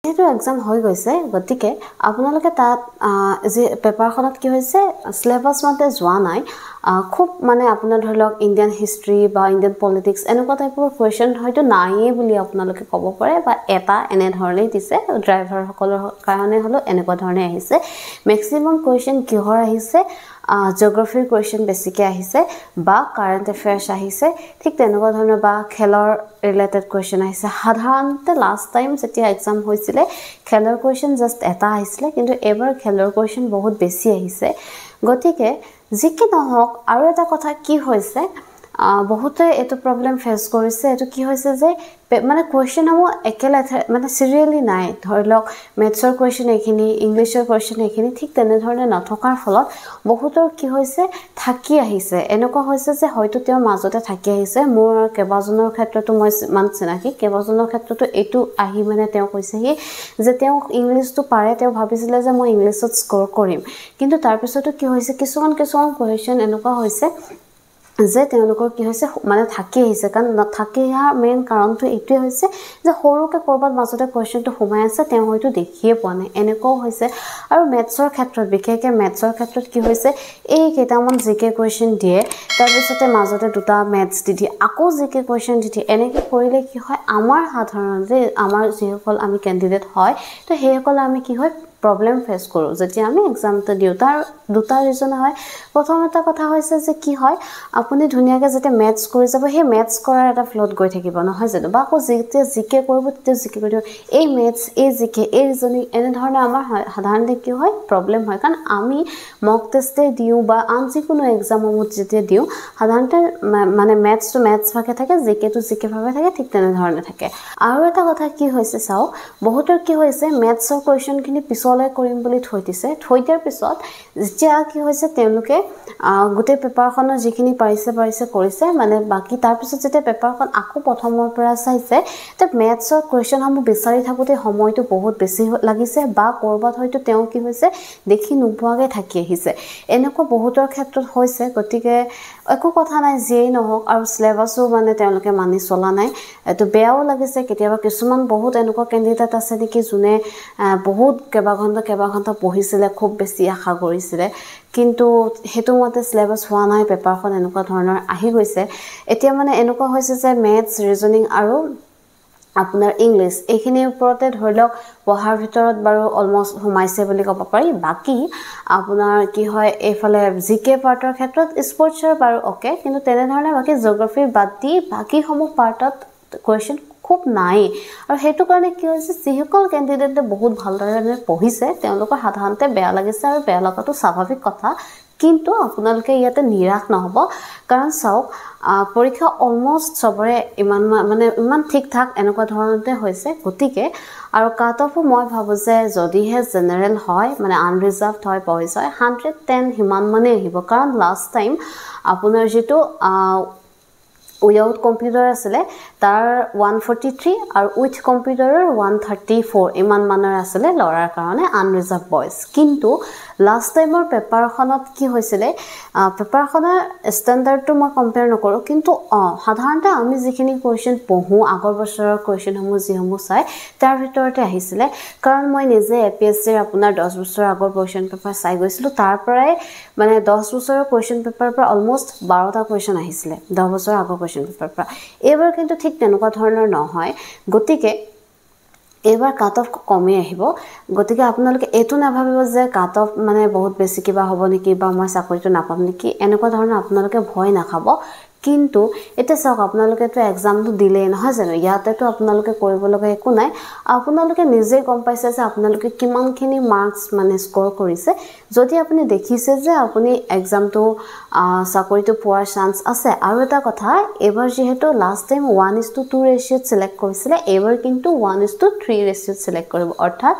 যেহেতু এক্সাম হৈ গৈছে গতিকে আপোনালোকে তাত যে পেপাৰখনত কি হৈছে সিলেবাস মতে যোৱা নাই খুব মানে আপোনাৰ ধৰি লওক ইণ্ডিয়ান হিষ্ট্ৰী বা ইণ্ডিয়ান পলিটিক্স এনেকুৱা টাইপৰ কোৱেশ্চন হয়তো নাইয়ে বুলি আপোনালোকে ক'ব পাৰে বা এটা এনে ধৰণে দিছে ড্ৰাইভাৰ সকলৰ কাৰণে হলো এনেকুৱা ধৰণে আহিছে ম্যাক্সিমাম কোৱেশ্চন কিহৰ আহিছে জিওগ্ৰাফিৰ কোৱেশ্চন বেছিকৈ আহিছে বা কাৰেন্ট এফেয়াৰ্স আহিছে ঠিক তেনেকুৱা ধৰণৰ বা খেলৰ ৰিলেটেড কোৱেশ্চন আহিছে সাধাৰণতে লাষ্ট টাইম যেতিয়া এক্সাম হৈছিলে খেলৰ কোৱেশ্চন জাস্ট এটা আহিছিলে কিন্তু এবাৰ খেলৰ কোৱেশ্চন বহুত বেছি আহিছে গতিকে যিকি নহওক আৰু এটা কথা কি হৈছে বহুতে এটো প্ৰবলেম ফেস কৰিছে এটো কি হৈছে যে মানে কোৱেশ্চন সমূহ একেলা মানে সিৰিয়ালি নাই ধৰি লওক মেথছৰ কোৱেশ্চন এখিনি ইংলিশৰ কোৱেশ্চন এখিনি ঠিক তেনে ধৰণে নথকাৰ ফলত বহুতৰ কি হৈছে থাকি আহিছে এনেকুৱা হৈছে যে হয়তো তেওঁ মাজতে থাকি আহিছে মোৰ কেবাজনৰ ক্ষেত্ৰতো মই মান চিনাকি কেবাজনৰ ক্ষেত্ৰতো এটো আহি মানে তেওঁ কৈছেহি যে তেওঁ ইংলিশটো পাৰে তেওঁ ভাবিছিলে যে মই ইংলিশত স্কোৰ কৰিম কিন্তু তাৰ পিছতো কি হৈছে কিছুমান কোৱেশ্চন এনেকুৱা হৈছে যে তেওঁলোকৰ কি হৈছে মানে থাকি আহিছে কাৰণ নাথাকি ইয়াৰ মেইন কাৰণটো এইটোৱে হৈছে যে সৰুকে কৰবাত মাজতে কোৱেশ্চনটো সোমাই আছে তেওঁ হয়তো দেখিয়ে পোৱা নাই এনেকুৱা হৈছে আৰু মেথছৰ ক্ষেত্ৰত বিশেষকৈ মেথছৰ ক্ষেত্ৰত কি হৈছে এই কেইটামান জিকে কোৱেশ্চন দিয়ে তাৰ পিছতে মাজতে দুটা মেথছ দি দিয়ে আকৌ জিকে কোৱেশ্চন দি দিয়ে এনেকৈ কৰিলে কি হয় আমাৰ সাধাৰণতে আমাৰ যিসকল আমি কেণ্ডিডেট হয় তো সেইসকল আমি কি হয় प्रॉब्लम फेस करू যেতিয়া আমি एग्जामটো দিও তাৰ দুটা ৰিজন হয় প্ৰথম এটা কথা হৈছে যে কি হয় আপুনি ধুনিয়াকে যেতে ম্যাথছ কৰি যাব হে ম্যাথছ কৰাৰ এটা ফ্লোট গৈ থাকিব নহয় জানো বা আকৌ যেতে জিকে কৰিব তেতে জিকে কৰিব এই ম্যাথছ এই জিকে এই ৰিজনিং এনে ধৰণে আমাৰ সাধাৰণতে কি হয় প্ৰবলেম হয় কাৰণ আমি মক টেষ্টে দিও বা আন যিকোনো एग्जामত যেতে দিও সাধাৰণতে মানে ম্যাথছ টু ম্যাথছ ভাগে থাকে জিকে টু জিকে ভাগে থাকে ঠিক তেনে ধৰণে থাকে আৰু এটা কথা কি হৈছে চাও বহুতৰ কি হৈছে ম্যাথছৰ কোৱেশ্চন খিনি পিছলৈ কৰিম বুলি থৈ দিছে থৈ দিয়াৰ পিছত যেতিয়া কি হৈছে তেওঁলোকে গুটে পেপাৰখনৰ যিখিনি পাৰিছে কৰিছে মানে বাকি তাৰ পিছত যেতিয়া পেপাৰখন আকৌ প্ৰথমৰ পৰা চাইছে তে ম্যাথছৰ কোৱেশ্চন সমূহ বিচাৰি থাকোতে সময়টো বহুত বেছি লাগিছে বা কৰবাত হয়তো তেওঁ কি হৈছে দেখি নোপোৱাগে থাকি আহিছে এনেকুৱা বহুতৰ ক্ষেত্ৰত হৈছে গতিকে একো কথা নাই যেই নহওক আৰু সিলেবাসও মানে তেওঁলোকে মানি চলা নাই এটো বেয়াও লাগিছে কেতিয়াবা কিছুমান বহুত এনেকুৱা কেণ্ডিডেট আছে নেকি যোনে বহুত কেবা ঘন্টা পঢ়িছিলে খুব বেছি আশা কৰিছিলে কিন্তু হেতু মতে সিলেবাস হোৱা নাই পেপাৰখন এনেকুৱা ধৰণৰ আহি গৈছে এতিয়া মানে এনেকুৱা হৈছে যে ম্যাথছ ৰিজনিং আৰু আপোনাৰ ইংলিশ এইখিনিৰ ওপৰতে ধৰিলক পঢ়াৰ ভিতৰত বাৰু অলমোস্ট হোমাইছে বুলি ক'ব পাৰি বাকি আপোনাৰ কি হয় এফালে জিকে পাৰ্টৰ ক্ষেত্ৰত স্পৰ্টছৰ বাৰু ওকে কিন্তু তেনে ধৰণে বাকি জিওগ্ৰাফি বাদ দি বাকি সমূহ পাৰ্টত কোৱেশ্চন খুব নাই আৰু হেতু কাৰণে কি হৈছে যিসকল কেণ্ডিডেটে বহুত ভালদৰে পঢ়িছে তেওঁলোকৰ সাধাৰণতে বেয়া লাগিছে আৰু বেয়া লগাটো স্বাভাৱিক কথা কিন্তু আপোনালোকে ইয়াতে নিৰাশ নহব কাৰণ চাওক পৰীক্ষা অলমোস্ট সবৰে ইমান ঠিক ঠাক এনেকুৱা ধৰণতে হৈছে গতিকে আৰু কাট অফ মই ভাবো যে যদিহে জেনাৰেল হয় মানে আনৰিজাৰ্ভড হয় বয়স হয় 110 হিমান মানে আহিব কাৰণ লাষ্ট টাইম আপোনাৰ যেটো উইথআউট কম্পিউটাৰ আছিলে তাৰ 143 আৰু উইথ কম্পিউটাৰৰ 134 ইমান মানৰ আছিলে লৰাৰ কাৰণে আনৰিজাৰ্ভ বয়স কিন্তু লাষ্ট টাইমৰ পেপাৰখনত কি হৈছিলে পেপাৰখনৰ ষ্টেণ্ডাৰ্ডটো মই কম্পেয়াৰ নকৰো কিন্তু সাধাৰণতে আমি যিখিনি কোৱেশ্চন পঢ়ো আগৰ বছৰৰ কোৱেশ্চনসমূহ যিসমূহ চাই তাৰ ভিতৰতে আহিছিলে কাৰণ মই নিজে এপিএসসিৰ আপোনাৰ 10 বছৰ আগৰ কোৱেশ্চন পেপাৰ চাই গৈছিলো তাৰ পৰাই মানে 10 বছৰৰ কোৱেশ্চন পেপাৰৰ পৰা অলমোস্ট 12টা কোৱেশ্চন আহিছিলে 10 বছৰ আগৰ কোৱেশ্চন পেপাৰ পৰা এবাৰ কিন্তু ঠিক তেনেকুৱা ধৰণৰ নহয় গতিকে এবাৰ কাট অফ কমে আহিব গতিকে আপোনালোকে এটো না ভাবিব যে কাট অফ মানে বহুত বেছি কিবা হ'ব নেকি বা মই চাকৰিটো নাপাম নেকি এনেকুৱা ধৰণৰ আপোনালোকে ভয় নাখাব কিন্তু এটা চাওক আপোনালোকে তো এক্সামটো দিলে নহয় জানো ইয়াতে তো আপোনালোকে কৰিব লগা একো নাই আপোনালোকে নিজে গম পাইছে যে আপোনালোকে কিমানখিনি মাৰ্কস মানে স্কোৰ কৰিছে যদি আপুনি দেখিছে যে আপুনি এক্সামটো চাকৰিটো পোৱাৰ চান্স আছে আৰু এটা কথা এবাৰ যেহেতু লাষ্ট টাইম 1:2 ৰেশিওত সিলেক্ট কৰিছিলে এবাৰ কিন্তু 1:3 ৰেশিওত সিলেক্ট কৰিব অৰ্থাৎ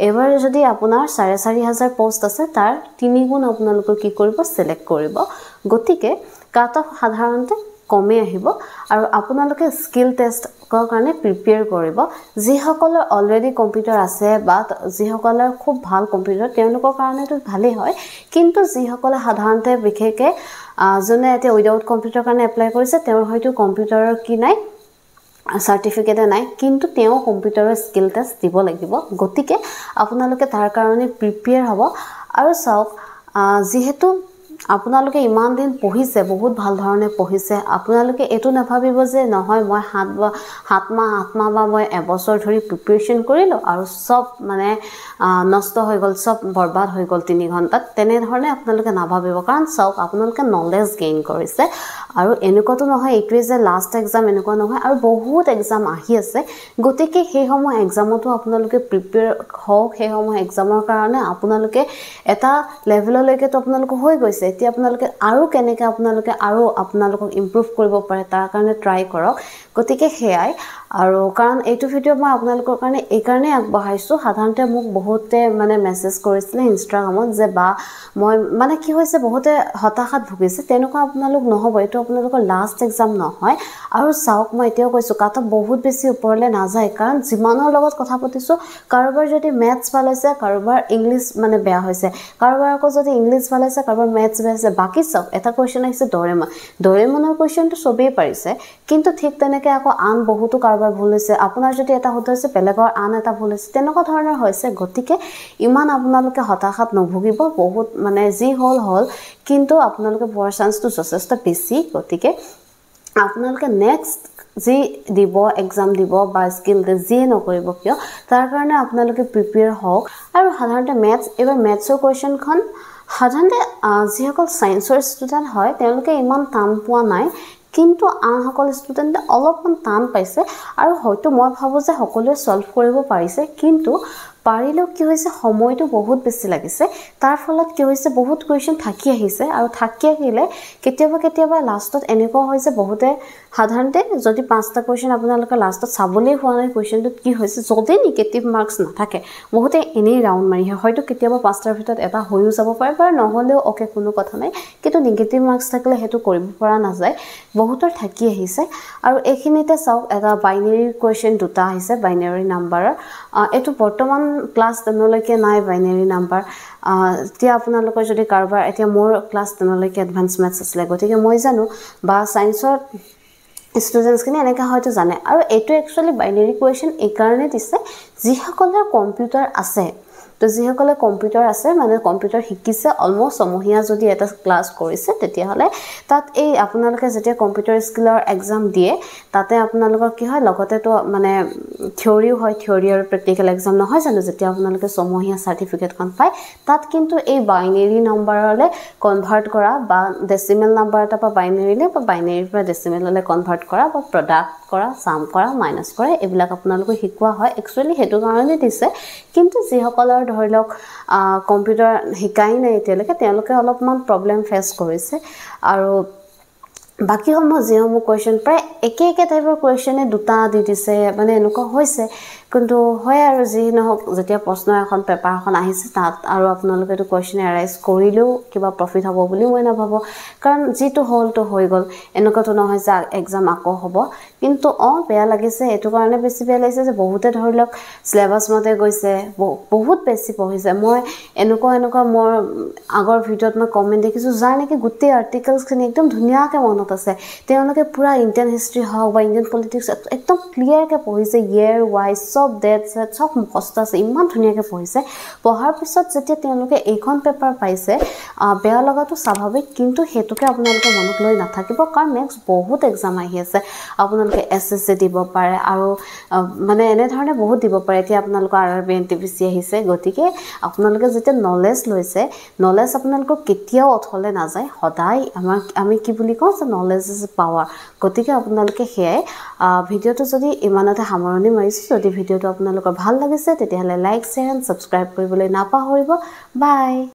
এবাৰ যদি আপোনাৰ 4500 পোষ্ট আছে তাৰ 3 গুণ আপোনালোকে কি কৰিব সিলেক্ট কৰিব গতিকে কাট অফ সাধাৰণতে কমে আহিব আৰু আপোনালোকে স্কিল টেষ্টৰ কাৰণে প্ৰিপেয়াৰ কৰিব যিসকলৰ অলৰেডি কম্পিউটাৰ আছে বা যিসকলৰ খুব ভাল কম্পিউটাৰ তেওঁলোকৰ কাৰণেটো ভালেই হয় কিন্তু যিসকলে সাধাৰণতে বিশেষকে জনে এতে উইদাউট কম্পিউটাৰ কাৰণে এপ্লাই কৰিছে তেওঁৰ হয়তো কম্পিউটাৰৰ কি নাই সাৰ্টিফিকেট নাই কিন্তু তেওঁ কম্পিউটাৰৰ স্কিল টেষ্ট দিব লাগিব গতিকে আপোনালোকে তাৰ কাৰণে প্ৰিপেয়াৰ হ'ব আৰু চাওক যেহেতু আপোনালোকে ইমান দিন পঢ়িছে বহুত ভাল ধৰণে পঢ়িছে আপোনালোকে এটো নাভাবিব যে নহয় মই 7 মাহ 8 মাহ বা মই এবছৰ ধৰি প্ৰিপাৰেচন কৰিলো আৰু সব মানে নষ্ট হৈ গল সব বৰবাদ হৈ গল 3 ঘণ্টাত তেনে ধৰণে আপোনালোকে নাভাবিব কাৰণ চাওক আপোনালোকে নলেজ গেইন কৰিছে আৰু এনেকুৱাটো নহয় এইটোৱে যে লাষ্ট এক্সাম এনেকুৱা নহয় আৰু বহুত এক্সাম আহি আছে গতিকে সেই সময় এক্সামতো আপোনালোকে প্ৰিপেয়াৰ হওক সেই সময় এক্সামৰ কাৰণে আপোনালোকে এটা লেভেললৈকে তো আপোনালোক হৈ গৈছে এতিয়া আপোনালোকে আৰু কেনেকৈ আপোনালোকক ইমপ্ৰুভ কৰিব পাৰে তাৰ কাৰণে ট্ৰাই কৰক গতিকে হেয়াই আৰু কাৰণ এইটো ভিডিও মই আপোনালোকৰ কাৰণে এই কাৰণে আগবঢ়াইছো সাধাৰণতে মোক বহুতে মানে মেছেজ কৰিছিল ইনষ্টাগ্ৰামত যে বা মই মানে কি হৈছে বহুতে হতাশাত ভুগিছে তেনেকুৱা আপোনালোক নহব এটো আপোনালোকৰ লাষ্ট এক্সাম নহয় আৰু চাওক মই এতিয়াও কৈছো কাটা বহুত বেছি ওপৰলে নাযায় কাৰণ যিমানৰ লগত কথা পাতিছো কাৰোবাৰ যদি ম্যাথছ ভাল হৈছে কাৰোবাৰ ইংলিশ মানে বেয়া হৈছে কাৰোবাৰ আকৌ যদি ইংলিশ ভাল হৈছে কাৰোবাৰ ম্যাথছ বেয়া হৈছে বাকি সব এটা কোৱেশ্চন আহিছে ডৰেমনৰ কোৱেশ্চনটো সবেই পাৰিছে কিন্তু ঠিক তেনেকৈ আকৌ আন বহুতো কাৰোবাৰ ভুল হৈছে আপোনাৰ যদি এটা হত হৈছে বেলেগৰ আন এটা ভুল হৈছে তেনেকুৱা ধৰণৰ হৈছে গতিকে ইমান আপোনালোকে হতাশাত নভুগিব বহুত মানে যি হল কিন্তু আপোনালোকে পোৱাৰ চান্সটো যথেষ্ট বেছি গতিকে আপোনালোকে নেক্সট যি দিব এক্সাম দিব বা স্কিল যি নকৰিব কিয় তাৰ কাৰণে আপোনালোকে প্ৰিপেয়াৰ হওক আৰু সাধাৰণতে ম্যাথছ এবাৰ ম্যাথছৰ কোৱেশ্চনখন সাধাৰণতে যিসকল সায়েন্সৰ ষ্টুডেন্ট হয় তেওঁলোকে ইমান টান পোৱা নাই কিন্তু আন সকল ষ্টুডেন্টে অলপমান টান পাইছে আৰু হয়তো মই ভাবো যে সকলোৱে সলভ কৰিব পাৰিছে কিন্তু পাৰিলেও কি হৈছে সময়টো বহুত বেছি লাগিছে তাৰ ফলত কি হৈছে বহুত কোৱেশ্চন থাকি আহিছে আৰু থাকি আহিলে কেতিয়াবা লাষ্টত এনেকুৱা হয় যে বহুতে সাধাৰণতে যদি 5টা কোৱেশ্চন আপোনালোকে লাষ্টত চাবলৈ হোৱা নাই কোৱেশ্চনটো কি হৈছে যদি নিগেটিভ মাৰ্কস নাথাকে বহুতে এনে ৰাউন্ড মাৰি হয়তো কেতিয়াবা 5টাৰ ভিতৰত এটা হৈও যাব পাৰে বা নহলেও ওকে কোনো কথা নাই কিন্তু নিগেটিভ মাৰ্কস থাকিলে হেতু কৰিব পৰা নাযায় বহুতৰ থাকি আহিছে আৰু এইখিনিতে চাওক এটা বাইনাৰী কোৱেশ্চন দুটা আহিছে বাইনাৰী নাম্বাৰৰ এটো বৰ্তমান ক্লাস 10 লৈকে নাই বাইনাৰী নাম্বাৰ এতিয়া আপোনালোকৰ যদি কাৰোবাৰ এতিয়া মোৰ ক্লাস 10 লৈকে এডভান্স ম্যাথছ আছিল গতিকে মই জানো বা সায়েন্সৰ ষ্টুডেন্টস কিনে এনেকা হয়তো জানে আৰু এটো একচুয়ালি বাইনাৰী কোৱেশ্চন এই কাৰণে দিছে যিসকলৰ কম্পিউটাৰ আছে তো যিসকলে কম্পিউটাৰ আছে মানে কম্পিউটাৰ শিকিছে অলমোস্ট সমহীয়া যদি এটা ক্লাস কৰিছে তেতিয়া হলে তাত এই আপোনালোকে যেতিয়া কম্পিউটাৰ স্কিলৰ এক্সাম দিয়ে তাতে আপোনালোকৰ কি হয় লগতে তো মানে থিওৰিও হয় থিওৰি আৰু প্ৰ্যাকটিক্যাল এক্সাম নহয় জানো যেতিয়া আপোনালোকে সমহীয়া সাৰ্টিফিকেটখন পায় তাত কিন্তু এই বাইনাৰী নম্বৰলে কনভাৰ্ট কৰা বা ডেসিমেল নম্বৰ এটা বা বাইনাৰীলে বা বাইনাৰীৰ পৰা ডেসিমেললে কনভাৰ্ট কৰা বা প্ৰডাক্ট কৰা সাম কৰা মাইনাস কৰা এইবিলাক আপোনালোকে শিকোৱা হয় একচুয়ালি হেতু কাৰণে দিছে কিন্তু যিসকলৰ ধৰিলক কম্পিউটাৰ শিকাই নাই এতিয়ালৈকে তেওঁলোকে অলপমান প্ৰবলেম ফেস কৰিছে আৰু বাকি সময় যিসমূহ কোৱেশ্চন প্ৰায় একে টাইপৰ কোৱেশ্চনে দুটা দি দিছে মানে এনেকুৱা হৈছে কিন্তু হয় আৰু যি নহক যেতিয়া প্ৰশ্ন এখন পেপাৰ এখন আহিছে তাত আৰু আপোনালোকে তো কোৱেশ্চন এৰাইজ কৰিলেও কিবা প্ৰফিট হ'ব বুলি মই নাভাবো কাৰণ যেটো হল তো হৈ গল এনেকুৱাটো নহয় যে এক্সাম আকৌ হ'ব কিন্তু বেয়া লাগিছে এটো কাৰণে বেছি বেয়া লাগিছে যে বহুতে ধৰিলক সিলেবাস মতে গৈছে বহুত বেছি পঢ়িছে মই এনেকুৱা মোৰ আগৰ ভিডিওত মই কমেন্ট দেখিছো যাৰ নেকি গুটেই আৰ্টিকেলছ খিনি একদম ধুনিয়াকে মনত আছে তেওঁলোকে পুৰা ইণ্ডিয়ান হিষ্ট্ৰী হওক বা ইণ্ডিয়ান পলিটিক্স একদম ক্লিয়াৰকে পঢ়িছে ইয়াৰ ওয়াইজ সব ডেট সেট সব মুখস্থ আছে ইমান ধুনিয়াকে পঢ়িছে পঢ়াৰ পিছত যেতিয়া তেওঁলোকে এইখন পেপাৰ পাইছে বেয়া লগাটো স্বাভাৱিক কিন্তু হেতুকে আপোনালোকে মনত লৈ নাথাকিব কাৰণ নেক্সট বহুত এক্সাম আহি আছে আপোনালোকে এসএসসি দিব পাৰে আৰু মানে এনে ধৰণে বহুত দিব পাৰে এতিয়া আপোনালোকৰ আৰআৰবি এনটিপিসি আহিছে গতিকে আপোনালোকে যেতিয়া নলেজ লৈছে নলেজ আপোনালোকৰ কেতিয়াও অথলে নাযায় সদায় আমি কি বুলি কওঁ যে নলেজ ইজ পাৱাৰ গতিকে আপোনালোকে হেয়াই ভিডিওটো যদি ইমানতে সামৰণি মাৰিছো যদি ভিডিওটো আপোনালোকৰ ভাল লাগিছে তেতিয়াহলে লাইক শেয়াৰ এণ্ড সাবস্ক্ৰাইব কৰিবলৈ নাপাহৰিব বাই